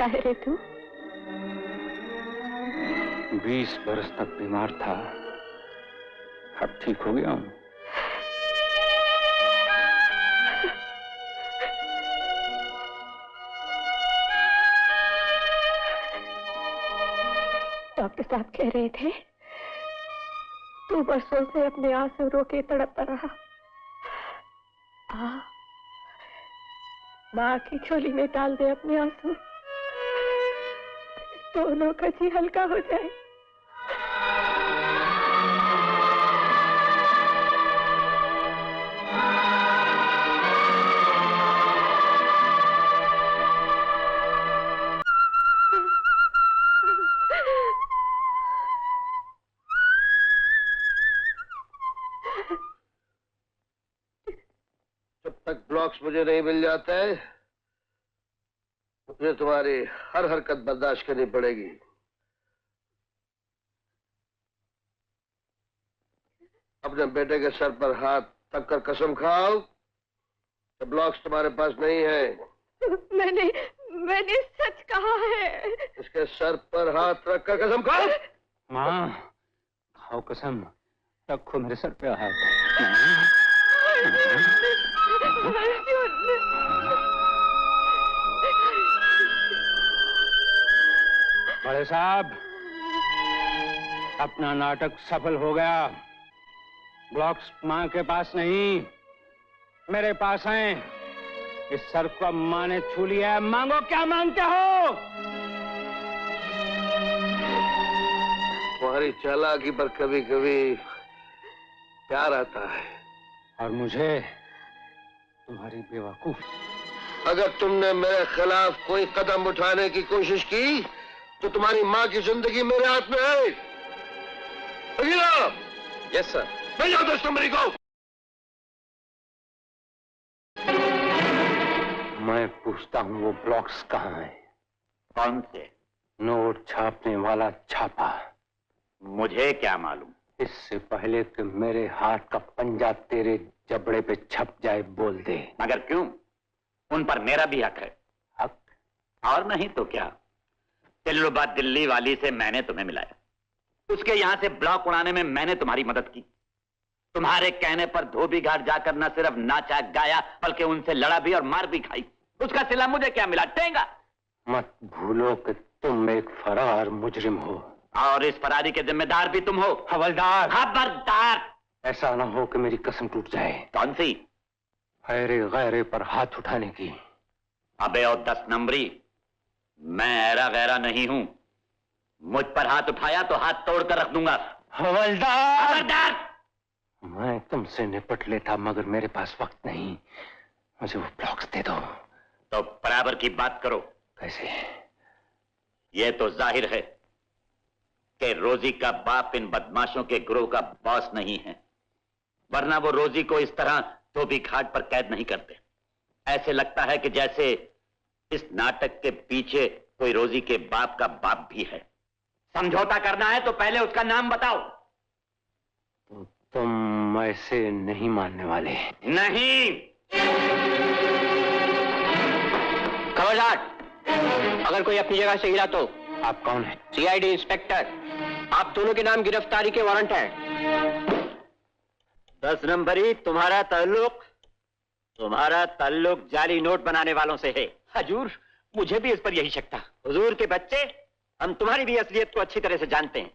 कैसा है रे तू? 20 बरस तक बीमार था, अब ठीक हो गया हूं। डॉक्टर साहब कह रहे थे तू बरसों से अपने आंसू रोके तड़प रहा। माँ की झोली में डाल दे अपने आंसू, दोनों का जी हल्का हो जाए। जब तक ब्लॉक्स मुझे नहीं मिल जाते हैं, मुझे तुम्हारी हर हरकत बर्दाश्त करनी पड़ेगी। अपने बेटे के सर पर हाथ रख कर कसम खाओ कि ब्लॉक्स तुम्हारे पास नहीं है। मैंने सच कहा है। इसके सर पर हाथ रख कर कसम खाओ। माँ, खाओ कसम, रखो मेरे सर पे हाथ। बड़े साहब, अपना नाटक सफल हो गया। ब्लॉक्स मां के पास नहीं, मेरे पास हैं। इस सर को मां ने छू लिया है। मांगो, क्या मांगते हो? तुम्हारी चालाकी पर कभी कभी प्यार आता है। और मुझे तुम्हारी बेवकूफ। अगर तुमने मेरे खिलाफ कोई कदम उठाने की कोशिश की तो तुम्हारी माँ की जिंदगी मेरे हाथ में है। Yes sir. भेजो 10 नंबरी को। मैं पूछता हूँ, वो ब्लॉक्स कहाँ हैं? कौन से? नोट छापने वाला छापा। मुझे क्या मालूम? इससे पहले कि मेरे हाथ का पंजा तेरे जबड़े पे छप जाए, बोल दे। मगर क्यों? उन पर मेरा भी हक है। हक? और नहीं तो क्या। दिल्लुबा दिल्ली वाली से मैंने तुम्हें मिलाया, उसके यहां से ब्लॉक उड़ाने में मैंने तुम्हारी मदद की। तुम्हारे कहने पर धोबी घाट जाकर न सिर्फ नाचा गाया बल्कि उनसे लड़ा भी और मार भी खाई। उसका सिला मुझे क्या मिला? टेंगा। मत भूलो कि तुम एक फरार मुजरिम हो, और इस फरारी के जिम्मेदार भी तुम हो। हवलदार। खबरदार! ऐसा ना हो कि मेरी कसम टूट जाए। कौन सी? खैरे गैरे पर हाथ उठाने की। अबे और 10 नंबरी, मैं ऐरा गैरा नहीं हूं। मुझ पर हाथ उठाया तो हाथ तोड़कर रख दूंगा। हवलदार! खबरदार! मैं तुमसे निपट लेता, मगर मेरे पास वक्त नहीं। मुझे वो ब्लॉक्स दे दो। तो बराबर की बात करो। कैसे? यह तो जाहिर है कि रोजी का बाप इन बदमाशों के ग्रोह का बॉस नहीं है, वरना वो रोजी को इस तरह धोबी घाट पर कैद नहीं करते। ऐसे लगता है कि जैसे इस नाटक के पीछे कोई रोजी के बाप का बाप भी है। समझौता करना है तो पहले उसका नाम बताओ। तो तुम ऐसे नहीं मानने वाले? नहीं। खबरदार, अगर कोई अपनी जगह से हिला तो। आप कौन है? CID inspector. आप दोनों के नाम गिरफ्तारी के वारंट है। 10 नंबरी, तुम्हारा ताल्लुक जाली नोट बनाने वालों से है। हजूर, मुझे भी इस पर यही शक था। हुजूर के बच्चे, हम तुम्हारी भी असलियत को अच्छी तरह से जानते हैं।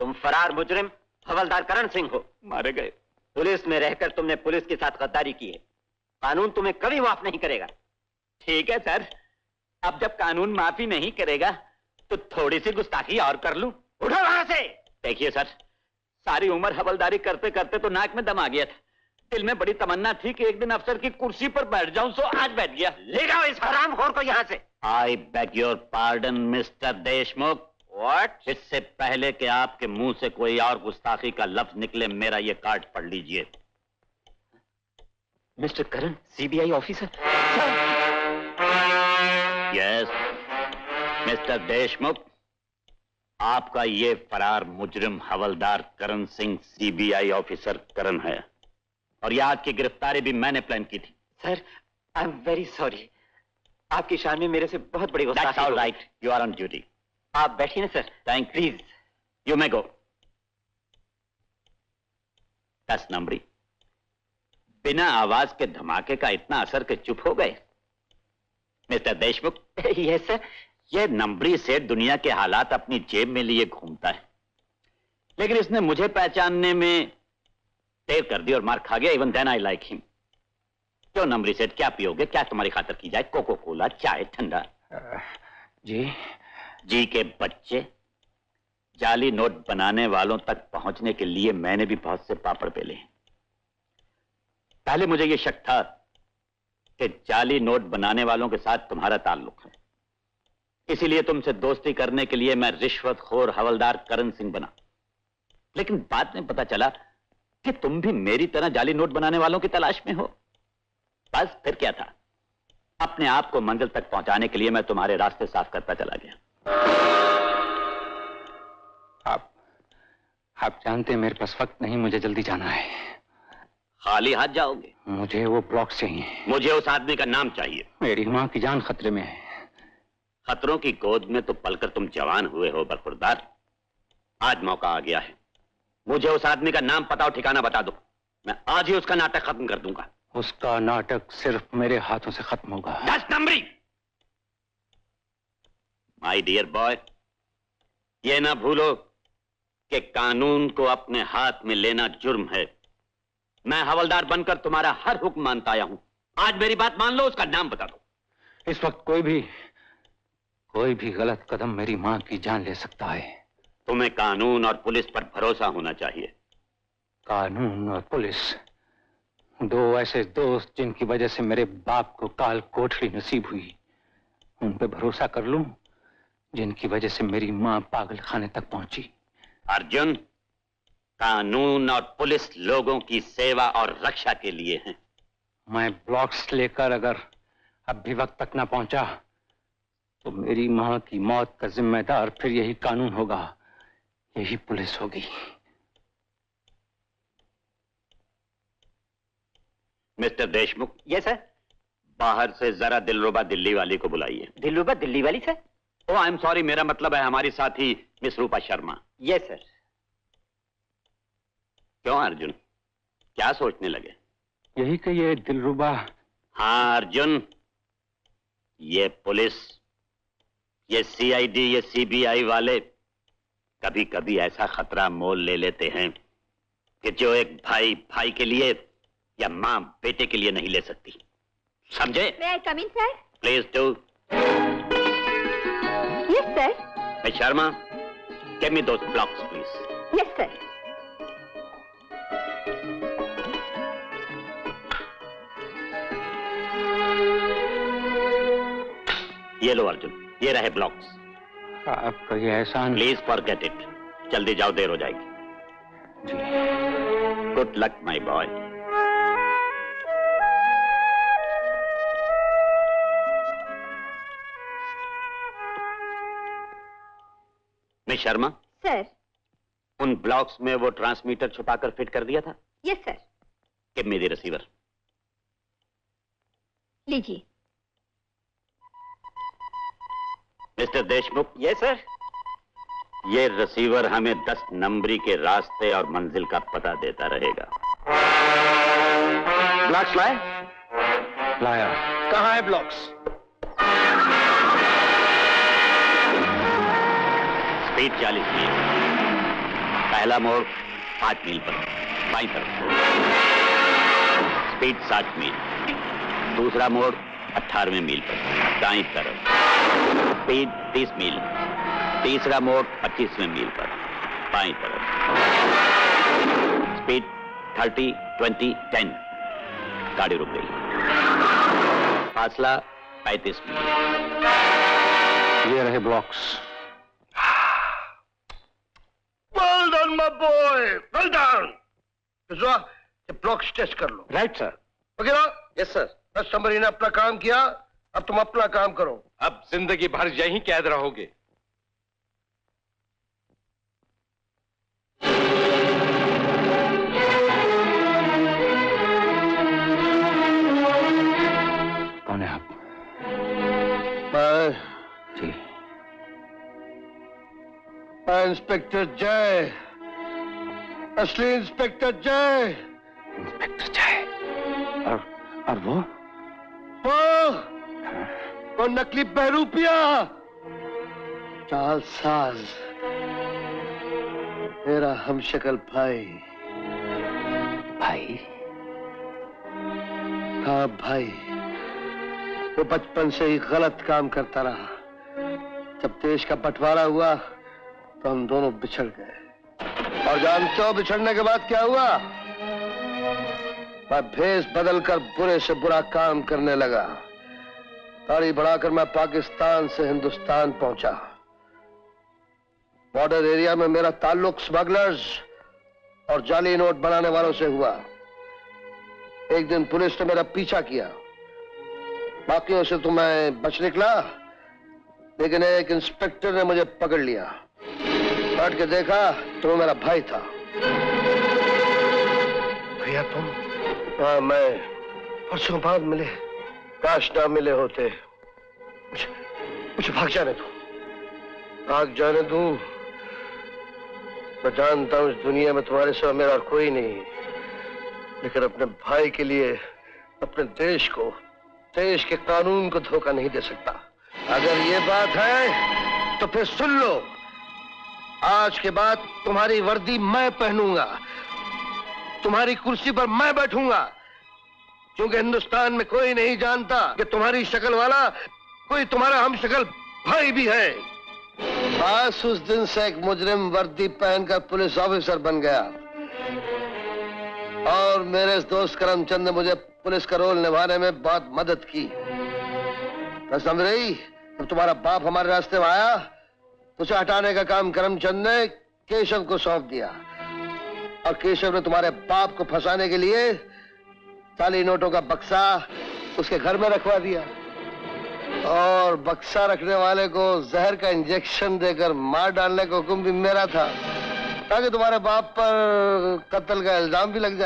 तुम फरार मुजरिम हवलदार करण सिंह हो। मारे गए। पुलिस में रहकर तुमने पुलिस के साथ गद्दारी की है। कानून तुम्हें कभी माफ नहीं करेगा। ठीक है सर, अब जब कानून माफी नहीं करेगा तो थोड़ी सी गुस्ताखी और कर लूं। उठो वहां से। देखिए सर, सारी उम्र हवलदारी करते करते तो नाक में दम आ गया था। दिल में बड़ी तमन्ना थी कि एक दिन अफसर की कुर्सी पर बैठ जाऊं, सो आज बैठ गया। ले जाओ इस हरामखोर को यहाँ से। I beg your pardon mister Deshmukh. What? इससे पहले कि आपके मुंह से कोई और गुस्ताखी का लफ्ज निकले, मेरा ये कार्ड पढ़ लीजिए। Mister Karan, CBI officer. Yes mister Deshmukh, आपका ये फरार मुजरिम हवलदार करण सिंह सीबीआई ऑफिसर करण है, और ये आज की गिरफ्तारी भी मैंने प्लान की थी। Sir, I am very sorry. आपकी शान में मेरे से बहुत बड़ी गुस्ताखी That's all right. You are on duty. आप बैठिए ना sir. Thank you. Please. You may go. 10 नंबरी, बिना आवाज के धमाके का इतना असर के चुप हो गए। Mister Deshmukh, yes sir. ये नंबरी सेठ दुनिया के हालात अपनी जेब में लिए घूमता है, लेकिन इसने मुझे पहचानने में देर कर दी और मार खा गया। Even then I like him. क्यों नंबरी सेठ, क्या पियोगे? क्या तुम्हारी खातर की जाए? कोको कोला, चाय, ठंडा? जी के बच्चे, जाली नोट बनाने वालों तक पहुंचने के लिए मैंने भी बहुत से पापड़ बेले हैं। पहले मुझे यह शक था कि जाली नोट बनाने वालों के साथ तुम्हारा ताल्लुक है, इसीलिए तुमसे दोस्ती करने के लिए मैं रिश्वतखोर हवलदार करण सिंह बना। लेकिन बाद में पता चला कि तुम भी मेरी तरह जाली नोट बनाने वालों की तलाश में हो। बस फिर क्या था, अपने आप को मंजिल तक पहुंचाने के लिए मैं तुम्हारे रास्ते साफ करता चला गया। आप जानते हैं मेरे पास वक्त नहीं, मुझे जल्दी जाना है। खाली हाथ जाओगे? मुझे वो ब्लॉक चाहिए। मुझे उस आदमी का नाम चाहिए। मेरी माँ की जान खतरे में है। खतरों की गोद में तो पलकर तुम जवान हुए हो बरखुरदार। आज मौका आ गया है, मुझे उस आदमी का नाम, पता और ठिकाना बता दो। मैं आज ही उसका नाटक खत्म कर दूंगा। उसका नाटक सिर्फ मेरे हाथों से खत्म होगा। 10 नंबरी। माय डियर बॉय, ये ना भूलो कि कानून को अपने हाथ में लेना जुर्म है। मैं हवलदार बनकर तुम्हारा हर हुक्म मानता आया हूं। आज मेरी बात मान लो, उसका नाम बता दो। इस वक्त कोई भी गलत कदम मेरी माँ की जान ले सकता है। तुम्हें कानून और पुलिस पर भरोसा होना चाहिए। कानून और पुलिस, दो ऐसे दोस्त जिनकी वजह से मेरे बाप को काल कोठरी नसीब हुई। उन पे भरोसा कर लूं जिनकी वजह से मेरी माँ पागल खाने तक पहुंची। अर्जुन, कानून और पुलिस लोगों की सेवा और रक्षा के लिए हैं। मैं ब्लॉक्स लेकर अगर अब भी वक्त तक ना पहुंचा तो मेरी माँ की मौत का जिम्मेदार फिर यही कानून होगा, यही पुलिस होगी। मिस्टर देशमुख। Yes sir. बाहर से जरा दिलरुबा दिल्ली वाली को बुलाइए। दिलरुबा दिल्ली वाली sir? Oh I am sorry, मेरा मतलब है हमारी साथी miss Rupa Sharma. Yes sir. क्यों अर्जुन, क्या सोचने लगे? यही कि ये दिलरुबा। हाँ अर्जुन, ये पुलिस, ये सीआईडी, ये सीबीआई वाले कभी कभी ऐसा खतरा मोल ले लेते हैं कि जो एक भाई भाई के लिए या माँ बेटे के लिए नहीं ले सकती। समझे? May I come in, sir? Please do. Yes, sir. Miss Sharma, give me those blocks please. Yes, sir. ये लो अर्जुन, ये रहे ब्लॉक्स। आपका ये एहसान। Please forget it. जल्दी जाओ, देर हो जाएगी। जी। Good luck my boy. Miss Sharma, Sir. उन ब्लॉक्स में वो ट्रांसमीटर छुपाकर फिट कर दिया था? Yes, sir. Give me the receiver. लीजिए। मिस्टर देशमुख। Yes sir. ये रिसीवर हमें 10 नंबरी के रास्ते और मंजिल का पता देता रहेगा। ब्लॉक्स लाए? लाया। कहाँ है ब्लॉक्स? स्पीड 40 मील, पहला मोड़ 5 मील पर बाईं तरफ। स्पीड 60 मील, दूसरा मोड़ 18वें मील पर दाईं तरफ। स्पीड 30 मील, तीसरा मोड़ 25वें मील पर बाईं तरफ। स्पीड 30, 20, 10। गाड़ी रुक गई। फासला 35 मील। ये रहे blocks. Well done, my boy. Well done. ये ब्लॉक्स टेस्ट कर लो। Right sir. ओके ना? Yes sir. 10 नंबरी ने अपना काम किया, अब तुम अपना काम करो। अब जिंदगी भर यहीं कैद रहोगे। कौन है आप? जी। इंस्पेक्टर जय, असली इंस्पेक्टर जय। इंस्पेक्टर जय। और वो वो नकली बहरूपिया, चालसाज, मेरा हमशक्ल भाई। भाई? हाँ भाई, वो बचपन से ही गलत काम करता रहा। जब देश का बंटवारा हुआ तो हम दोनों बिछड़ गए। और जानते हो बिछड़ने के बाद क्या हुआ? मैं भेष बदलकर बुरे से बुरा काम करने लगा। गाड़ी बढ़ाकर मैं पाकिस्तान से हिंदुस्तान पहुंचा। बॉर्डर एरिया में मेरा ताल्लुक स्मगलर्स और जाली नोट बनाने वालों से हुआ। एक दिन पुलिस ने मेरा पीछा किया। बाकियों से तो मैं बच निकला, लेकिन एक इंस्पेक्टर ने मुझे पकड़ लिया। बैठ के देखा तो वो मेरा भाई था। भैया तुम? हाँ मैं। परसों बाद मिले, काश ना मिले होते। मुझे भाग जाने दो, भाग जाने दूं। मैं जानता हूं इस दुनिया में तुम्हारे सिवा मेरा और कोई नहीं, लेकिन अपने भाई के लिए अपने देश को, देश के कानून को धोखा नहीं दे सकता। अगर ये बात है तो फिर सुन लो, आज के बाद तुम्हारी वर्दी मैं पहनूंगा, तुम्हारी कुर्सी पर मैं बैठूंगा, क्योंकि हिंदुस्तान में कोई नहीं जानता कि तुम्हारी शक्ल वाला कोई तुम्हारा हम शक्ल भाई भी है। बस उस दिन से एक मुजरिम वर्दी पहनकर पुलिस ऑफिसर बन गया और मेरे दोस्त करमचंद ने मुझे पुलिस का रोल निभाने में बहुत मदद की। तो समझ रही, जब तुम्हारा बाप हमारे रास्ते में आया, उसे हटाने का काम करमचंद ने केशव को सौंप दिया और केशव ने तुम्हारे बाप को फंसाने के लिए जाली नोटों का बक्सा उसके घर में रखवा दिया और बक्सा रखने वाले को जहर का इंजेक्शन देकर मार डालने का हुक्म भी मेरा था, ताकि तुम्हारे बाप पर कत्ल का इल्जाम भी लग जाए।